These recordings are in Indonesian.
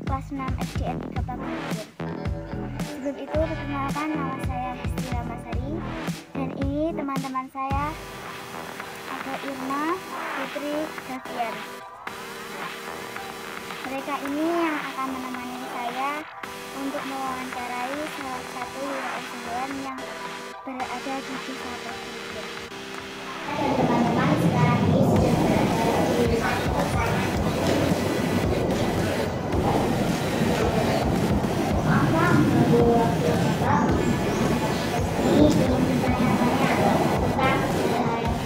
kelas 6 SDN 3 Paguyuban. Sebelum itu perkenalkan, nama saya Hesti Ramasari dan ini teman-teman saya ada Irma, Putri, Davian. Mereka ini yang akan menemani saya untuk mewawancarai salah satu wirausahawan yang berada di Desa Paguyuban. Dan teman-teman sekarang ini sudah berada di rumah saya. Maaf, menunggu waktu Bapak. Ini ingin bertanya-tanya tentang usaha yang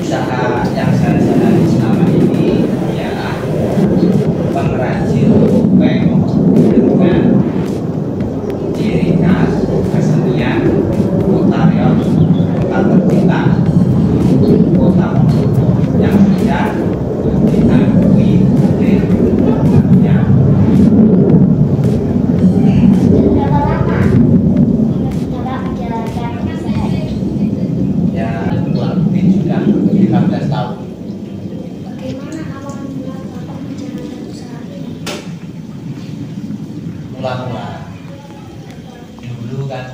usaha yang saya jalani selama ini ialah pengrajin topeng dengan ciri khas kesenian kota Riau, kota tercinta, kota Ponorogo yang sudah diakui oleh dunia. berapa lama Bapak menjalankan usaha ini? Ya, kurang lebih sudah 15 tahun. Bagaimana awal mula Bapak menjalankan usaha ini? Mula-mula dulu kan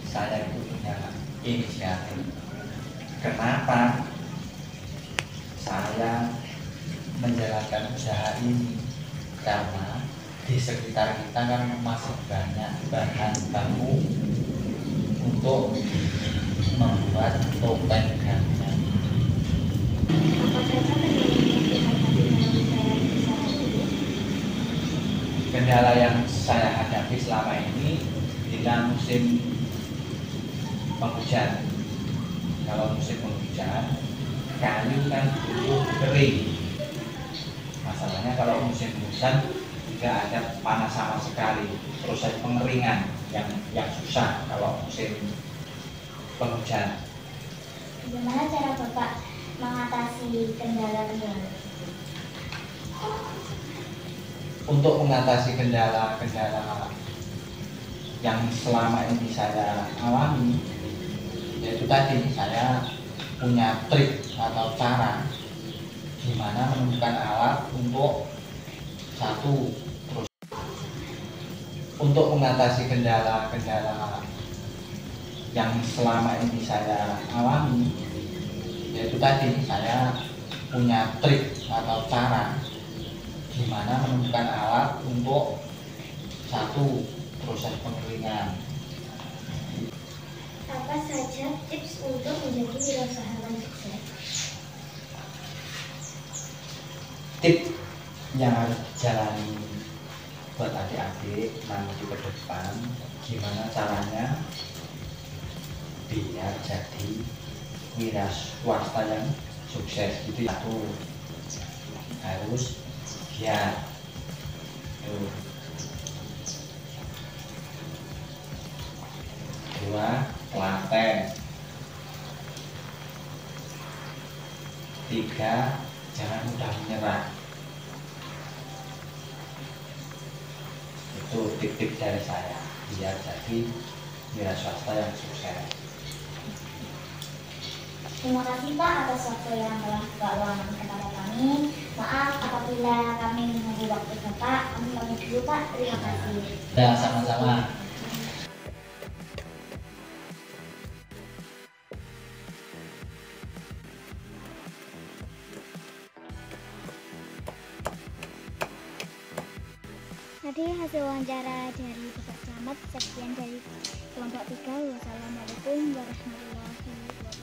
saya itu punya inisiatif. Kenapa saya menjalankan usaha ini? Karena di sekitar kita kan masih banyak bahan baku untuk membuat topeng gantung. Apa saja Kendala yang saya hadapi selama ini bila musim penghujan. Kalau musim penghujan, kayu kan butuh kering. Masalahnya kalau musim hujan tidak ada panas sama sekali. Proses pengeringan yang susah kalau musim penghujan. Bagaimana cara Bapak mengatasi kendala-kendala? Untuk mengatasi kendala-kendala yang selama ini saya alami, yaitu tadi saya punya trik atau cara gimana menemukan alat untuk satu terus. Untuk mengatasi kendala-kendala yang selama ini saya alami, yaitu tadi saya punya trik atau cara gimana menemukan alat untuk satu proses pengeringan. Apa saja tips untuk menjadi wirausahawan sukses? Tips yang harus dijalani buat adik-adik nanti ke depan, gimana caranya biar jadi wira swasta yang sukses. Itu satu, harus giat. Dua, telaten. Tiga, jangan mudah menyerah. Itu tip-tip dari saya biar jadi wira swasta yang sukses. Terima kasih Pak atas waktu yang telah Bapak luangkan kepada kami. Maaf apabila kami menunggu waktu Bapak. Kami pamit dulu Pak. Terima kasih. Ya, sama-sama. Tadi hasil wawancara dari Bapak Camat, sekian dari kelompok 3. Wassalamualaikum warahmatullahi wabarakatuh.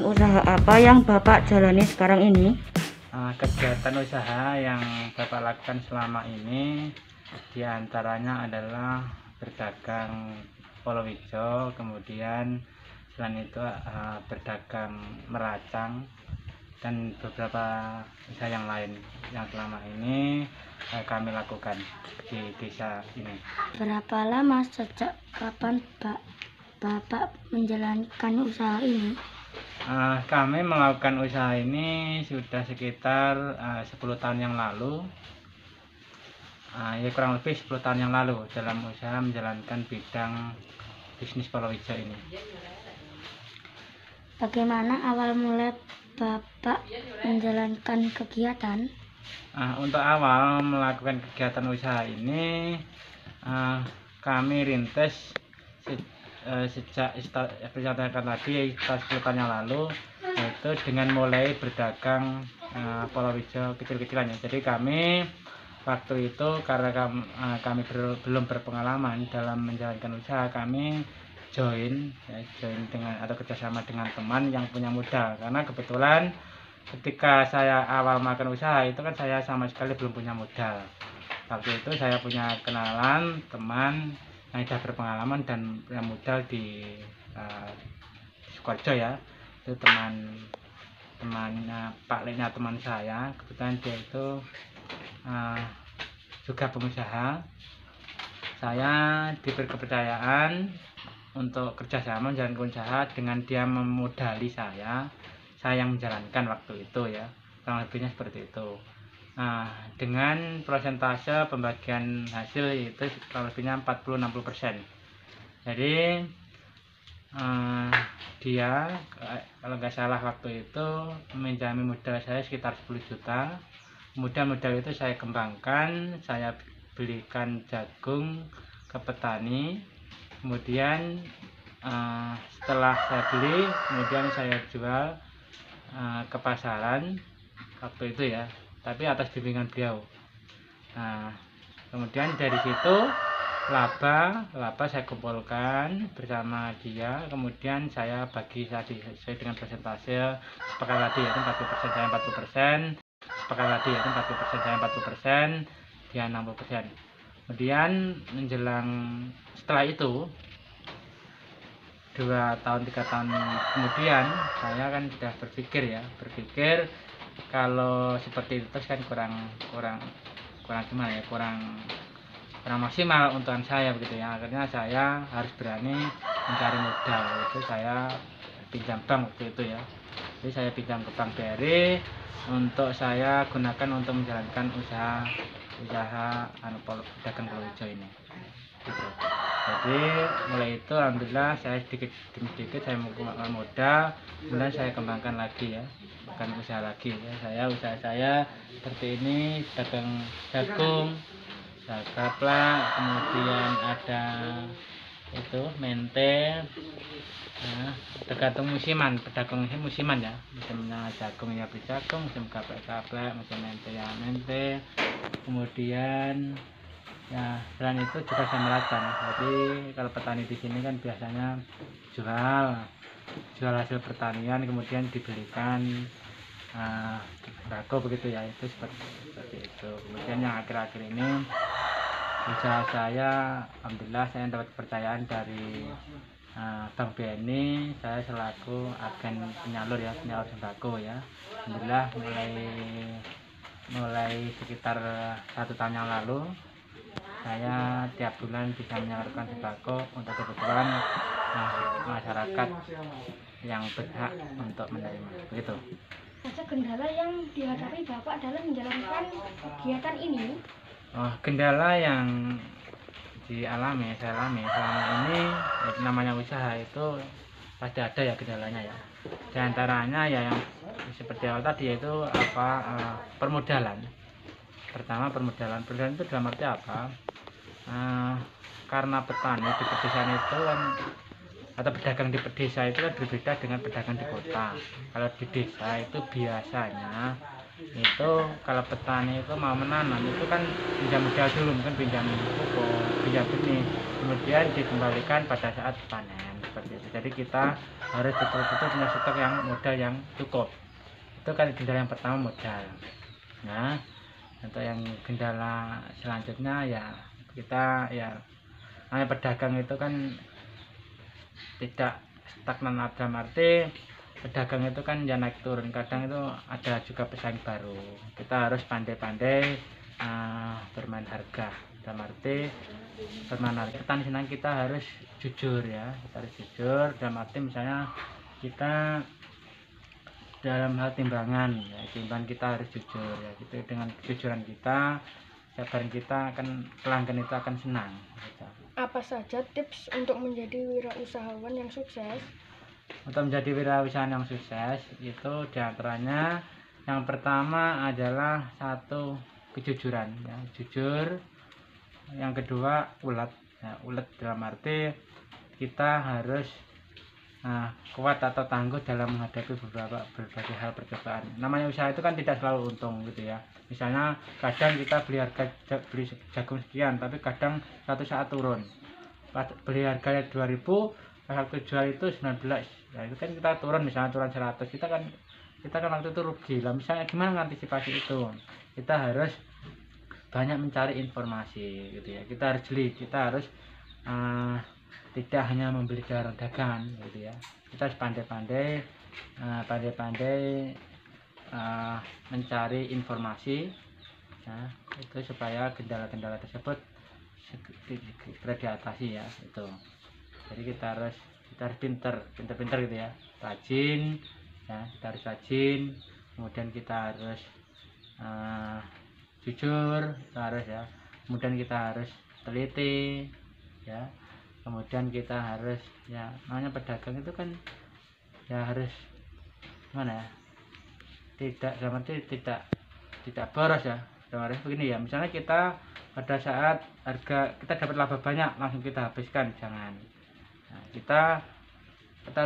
Usaha apa yang Bapak jalani sekarang ini? Kegiatan usaha yang Bapak lakukan selama ini diantaranya adalah berdagang palawija, kemudian selain itu berdagang meracang dan beberapa usaha yang lain yang selama ini kami lakukan di desa ini. Berapa lama, sejak kapan Bapak menjalankan usaha ini? Kami melakukan usaha ini sudah sekitar 10 tahun yang lalu. Ya kurang lebih 10 tahun yang lalu dalam usaha menjalankan bidang bisnis palawija ini. Bagaimana awal mulai Bapak menjalankan kegiatan? Untuk awal melakukan kegiatan usaha ini kami rintis sejak disampaikan tadi 10 tahun yang lalu, yaitu dengan mulai berdagang palawija kecil-kecilan ya. Jadi kami waktu itu karena kami belum berpengalaman dalam menjalankan usaha, kami join dengan atau kerjasama dengan teman yang punya modal, karena kebetulan ketika saya awal melakukan usaha itu kan saya sama sekali belum punya modal. Waktu itu saya punya kenalan teman yang sudah berpengalaman dan punya modal di Sukoharjo ya. Itu temannya Pak Leknya, teman saya. Kebetulan dia itu juga pengusaha. Saya diberi kepercayaan untuk kerjasama menjalankan usaha dengan dia memodali saya yang menjalankan waktu itu ya, kurang lebihnya seperti itu. Dengan persentase pembagian hasil itu kurang lebihnya 40-60%. Jadi dia kalau nggak salah waktu itu meminjami modal saya sekitar 10 juta. Kemudian modal itu saya kembangkan, saya belikan jagung ke petani. Kemudian setelah saya beli, kemudian saya jual ke pasaran waktu itu ya, tapi atas bimbingan beliau. Kemudian dari situ laba saya kumpulkan bersama dia, kemudian saya bagi sesuai dengan persentase sepakat tadi, yaitu 40% saya 40%, sepakat tadi yaitu 40% saya 40%, dia 60%. Kemudian menjelang setelah itu 2-3 tahun kemudian saya kan sudah berpikir kalau seperti itu terus kan kurang gimana ya, kurang maksimal untuk saya begitu ya. Akhirnya saya harus berani mencari modal. Itu saya pinjam bank waktu itu ya. Jadi saya pinjam ke Bank BRI untuk saya gunakan untuk menjalankan usaha pedagang palawija ini gitu. Jadi mulai itu alhamdulillah saya sedikit demi sedikit saya mengumpulkan modal, kemudian saya kembangkan lagi ya, bukan usaha lagi ya. Usaha saya seperti ini, dagang jagung, gaplak, kemudian ada itu mente. Tergantung musiman, pedagang musiman ya, musimnya jagung ya beli jagung, musim gaplak, musim mente ya mente. Kemudian ya selain itu juga saya meracang. Jadi kalau petani di sini kan biasanya jual hasil pertanian kemudian dibelikan sembako begitu ya, itu seperti itu. Kemudian yang akhir-akhir ini usaha saya alhamdulillah saya dapat kepercayaan dari Bank BNI, saya selaku agen penyalur sembako ya. Alhamdulillah mulai sekitar 1 tahun yang lalu saya tiap bulan bisa menyalurkan sembako untuk kebutuhan masyarakat yang berhak untuk menerima begitu. Saja kendala yang dihadapi Bapak dalam menjalankan kegiatan ini? Kendala yang saya alami selama ini namanya usaha itu pasti ada ya kendalanya ya. Di antaranya ya yang seperti awal tadi, yaitu permodalan. Pertama permodalan itu dalam arti apa? Karena petani di pedesaan itu kan, atau pedagang di pedesa itu kan berbeda dengan pedagang di kota. Kalau di desa itu biasanya itu kalau petani itu mau menanam itu kan pinjam modal dulu, mungkin pinjam pupuk, pinjam benih, kemudian dikembalikan pada saat panen seperti itu. Jadi kita harus betul-betul punya stok yang modal yang cukup. Itu kan kendala yang pertama, modal. Nah, untuk yang kendala selanjutnya ya kita ya namanya pedagang itu kan tidak stagnan, dalam arti pedagang itu kan ya naik turun, kadang itu ada juga pesaing baru. Kita harus pandai-pandai bermain harga, dalam arti bermain harga. Petani senang kita harus jujur ya, kita harus jujur dalam arti misalnya kita dalam hal timbangan ya, timbangan kita harus jujur ya, gitu. Dengan kejujuran kita, barang kita akan, pelanggan itu akan senang gitu. Apa saja tips untuk menjadi wirausahawan yang sukses? Untuk menjadi wirausahawan yang sukses itu diantaranya yang pertama adalah satu, kejujuran ya, jujur. Yang kedua ulet ya, ulet dalam arti kita harus kuat atau tangguh dalam menghadapi berbagai hal percobaan. Namanya usaha itu kan tidak selalu untung gitu ya. Misalnya kadang kita beli jagung sekian, tapi kadang satu saat turun. Beli harganya 2000, pas waktu jual itu 19. Ya itu kan kita turun, misalnya turun 100, kita kan waktu itu rugi. Lah misalnya gimana mengantisipasi itu? Kita harus banyak mencari informasi gitu ya. Kita harus jeli, kita harus tidak hanya membeli barang dagangan gitu ya. Kita harus pandai-pandai mencari informasi ya, itu supaya kendala-kendala tersebut segera diatasi ya itu. Jadi kita harus pinter gitu ya, rajin ya, kita harus rajin, kemudian kita harus jujur, kita harus ya, kemudian kita harus teliti ya, kemudian kita harus ya, namanya pedagang itu kan ya harus gimana ya, tidak boros ya. Harus begini ya, misalnya kita pada saat harga kita dapat laba banyak langsung kita habiskan, jangan. Nah, kita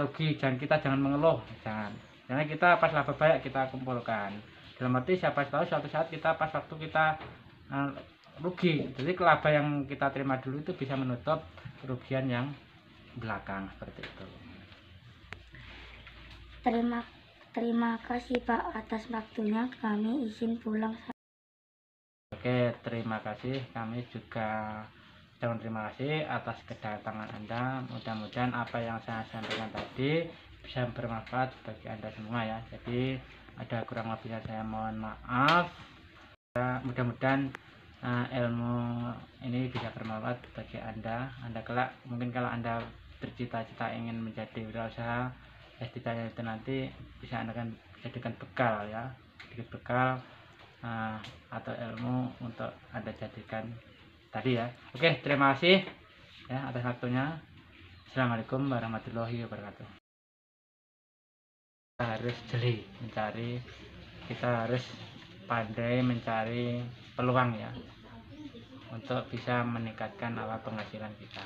rugi, jangan mengeluh, jangan kita pas laba banyak kita kumpulkan, dalam arti siapa tahu suatu saat kita pas waktu kita rugi, jadi laba yang kita terima dulu itu bisa menutup kerugian yang belakang, seperti itu. Terima kasih Pak atas waktunya, kami izin pulang. Oke, terima kasih. Kami juga terima kasih atas kedatangan Anda. Mudah-mudahan apa yang saya sampaikan tadi bisa bermanfaat bagi Anda semua ya. Jadi ada kurang lebihnya saya mohon maaf. Mudah-mudahan ilmu ini bisa bermanfaat bagi Anda kelak. Mungkin kalau Anda bercita-cita ingin menjadi wirausaha, cita-cita itu nanti bisa Anda kan jadikan bekal ya, sedikit bekal atau ilmu untuk Anda jadikan tadi ya. Oke, terima kasih ya atas waktunya. Assalamualaikum warahmatullahi wabarakatuh. Kita harus jeli mencari, kita harus pandai mencari peluang ya, untuk bisa meningkatkan awal penghasilan kita.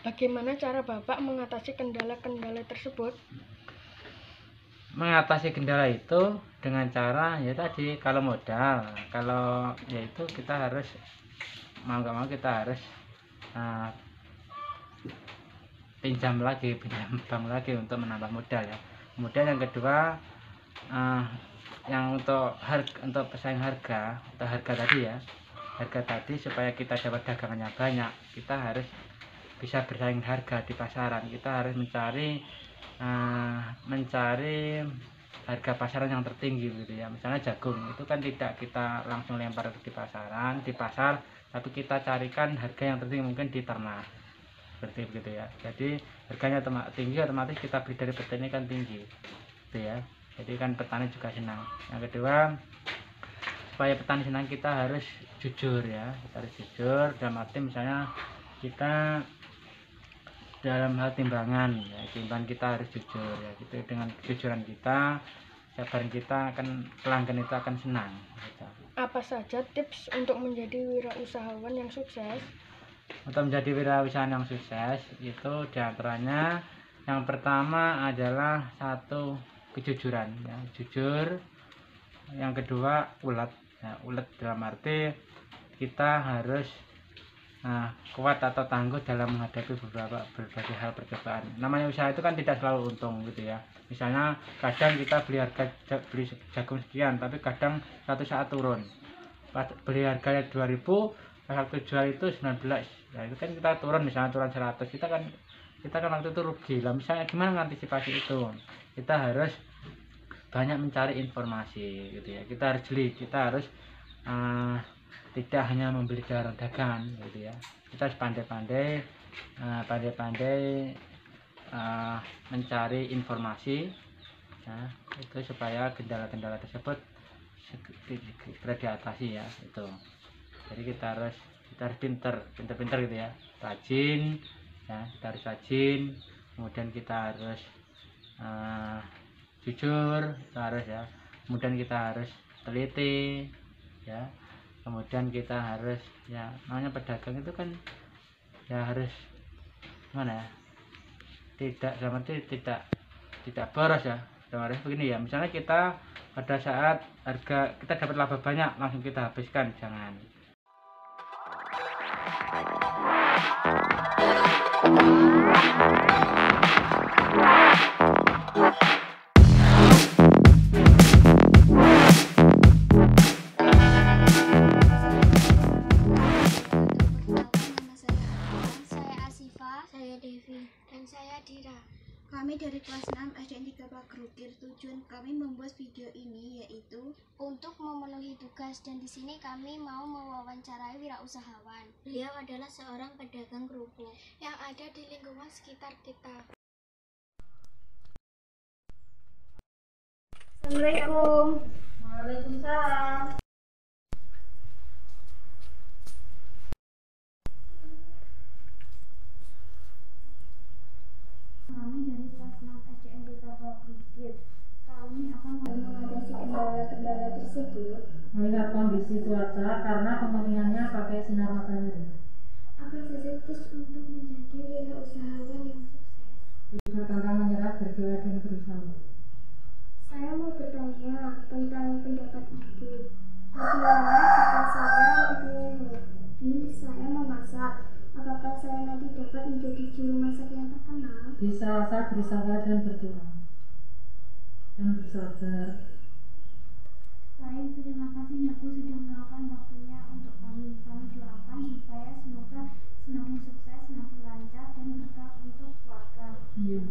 Bagaimana cara Bapak mengatasi kendala-kendala tersebut? Mengatasi kendala itu dengan cara ya tadi, kalau modal, kalau yaitu kita harus mau nggak mau kita harus pinjam bank lagi untuk menambah modal ya. Kemudian yang kedua yang untuk pesaing harga atau harga tadi supaya kita dapat dagangannya banyak, kita harus bisa bersaing harga di pasaran. Kita harus mencari harga pasaran yang tertinggi gitu ya. Misalnya jagung itu kan tidak kita langsung lempar di pasar, tapi kita carikan harga yang tertinggi, mungkin di ternak, seperti begitu ya. Jadi harganya tinggi, otomatis kita beli dari petani kan tinggi gitu ya. Jadi kan petani juga senang. Yang kedua, supaya petani senang kita harus jujur ya, kita harus jujur dalam arti misalnya kita dalam hal timbangan ya, timbangan kita harus jujur ya, gitu. Dengan kejujuran kita, barang kita akan, pelanggan itu akan senang gitu. Apa saja tips untuk menjadi wirausahawan yang sukses? Untuk menjadi wirausahawan yang sukses itu diantaranya yang pertama adalah satu, kejujuran ya, jujur. Yang kedua ulet ya, ulet dalam arti kita harus kuat atau tangguh dalam menghadapi berbagai hal percobaan. Namanya usaha itu kan tidak selalu untung gitu ya. Misalnya kadang kita beli jagung sekian, tapi kadang satu saat turun. Beli harganya 2000, pas waktu jual itu 19. Ya itu kan kita turun, misalnya turun 100, kita kan kita kan waktu itu rugi lah. Misalnya gimana mengantisipasi itu, kita harus banyak mencari informasi gitu ya, kita harus jeli, kita harus tidak hanya membeli barang dagang gitu ya, kita harus pandai-pandai mencari informasi ya, itu supaya kendala-kendala tersebut segera diatasi ya itu. Jadi kita harus pinter gitu ya, rajin ya, kita harus rajin, kemudian kita harus jujur, kita harus ya, kemudian kita harus teliti ya, kemudian kita harus ya, namanya pedagang itu kan ya harus gimana ya, tidak boros ya, harus begini ya. Misalnya kita pada saat harga kita dapat laba banyak langsung kita habiskan, jangan. Kami dari kelas 6 SDN 3 Pagrukir. Tujuan kami membuat video ini yaitu untuk memenuhi tugas, dan di sini kami mau mewawancarai wirausahawan. Beliau adalah seorang pedagang kerupuk yang ada di lingkungan sekitar kita. Assalamualaikum. Waalaikumsalam. Kami dari kelas 6 SDN 3 Pagrukir. Kami akan mengatasi kendala-kendala tersebut. Melihat kondisi cuaca karena kemungkinannya pakai sinar matahari. Apa saja tips untuk menjadi wirausahawan yang sukses? Tidak pantang menyerah, berdoa dan berusaha. Saya mau bertanya tentang pendapat Ibu. Bagaimana jika saya hobi saya memasak? Apakah saya nanti dapat menjadi juru masak yang terkenal? Bisa asal berusaha dan berdoa dan bersabar. Baik, terima kasih ya Bu sudah meluangkan waktunya untuk kami. Kami doakan supaya semoga semakin sukses, semakin lancar dan berkah untuk keluarga. Iya.